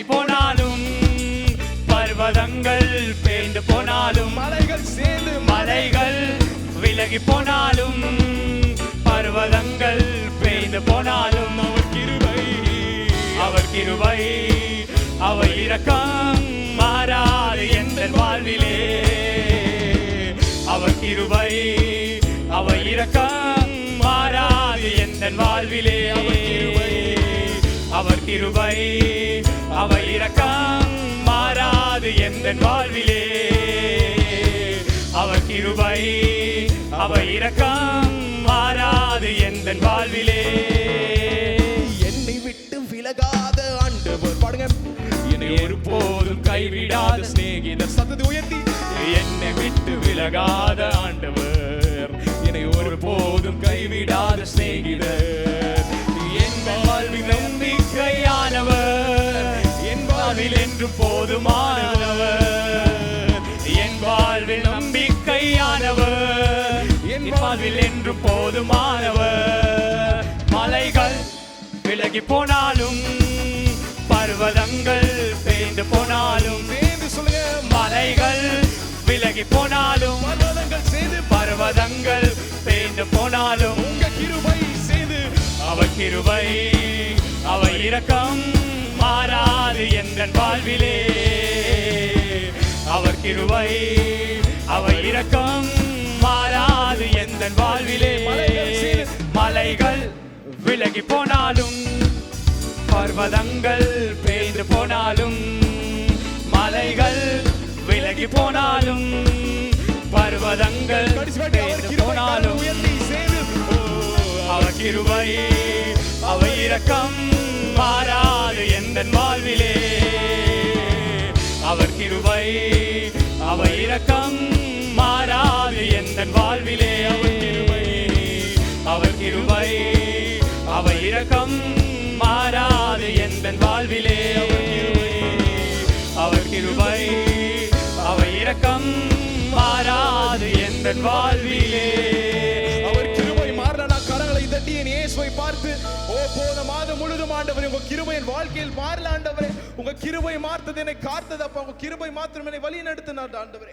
போனாலும் பர்வதங்கள் பேய்ந்து போனாலும் மலைகள் விலகி போனாலும் பர்வதங்கள் பேய்ந்து போனாலும் அவர் கிருபை அவர் இரக்கம் மாறாது எந்த வாழ்விலே அவர் கிருபை அவர் இரக்கம் மாறாது எந்த வாழ்விலே அவர் கிருபை அவர் இரக்கம் மாறாது எந்த வாழ்விலே அவர் கிருபை அவர் இரக்கம் மாறாது எந்த வாழ்விலே என்னை விட்டு விலகாத ஆண்டவர் பாடுங்க என்னை ஒருபோதும் கைவிடாத சிநேகிதர் சத்தத்தை உயர்த்தி என்னை விட்டு விலகாத ஆண்டவர் என்னை ஒருபோதும் கைவிடாத சிநேகிதர் என் வாழ்வில் நம்பிக்கையானவர் என் வாழ்வில் என்று போதுமானவர் என் வாழ்வில் நம்பிக்கையானவர் என் வாழ்வில் என்று போதுமானவர் மலைகள் விலகி போனாலும் பர்வதங்கள் பேய்ந்து போனாலும் சொல்லுங்க மலைகள் விலகி போனாலும் பர்வதங்கள் பேய்ந்து போனாலும் உங்க கிருபை செய்து அவர் கிருபை அவர் இரக்கம் மாறாது எந்த வாழ்விலே அவர் கிருபை அவர் இரக்கம் மாறாது எந்த வாழ்விலே மலைகள் விலகி போனாலும் பர்வதங்கள் பேய்ந்து போனாலும் மலைகள் விலகி போனாலும் பர்வதங்கள் பேய்ந்து போனாலும் அவர் கிருபை அவர் இரக்கம் மாறாது எந்த வாழ்விலே அவர் கிருபை அவர் இரக்கம் மாறாது எந்த வாழ்விலே அவர் கிருபை அவர் இரக்கம் மாறாது எந்த வாழ்விலே அவர் கிருபை அவர் இரக்கம் மாறாது எந்த வாழ்விலே அவர் கிருபை மாறலனா கரங்களை தட்டி என் இயேசுவை பார்த்து ஓ போன மாதம் முழுதும் ஆண்டவரே உங்க கிருபை என் வாழ்க்கையில் மாறல ஆண்டவரே உங்க கிருபை மார்த்தது என்னை காத்தது அப்ப உங்க கிருபை மாத்திரம் என்னை வழி நடத்தினார் ஆண்டவரே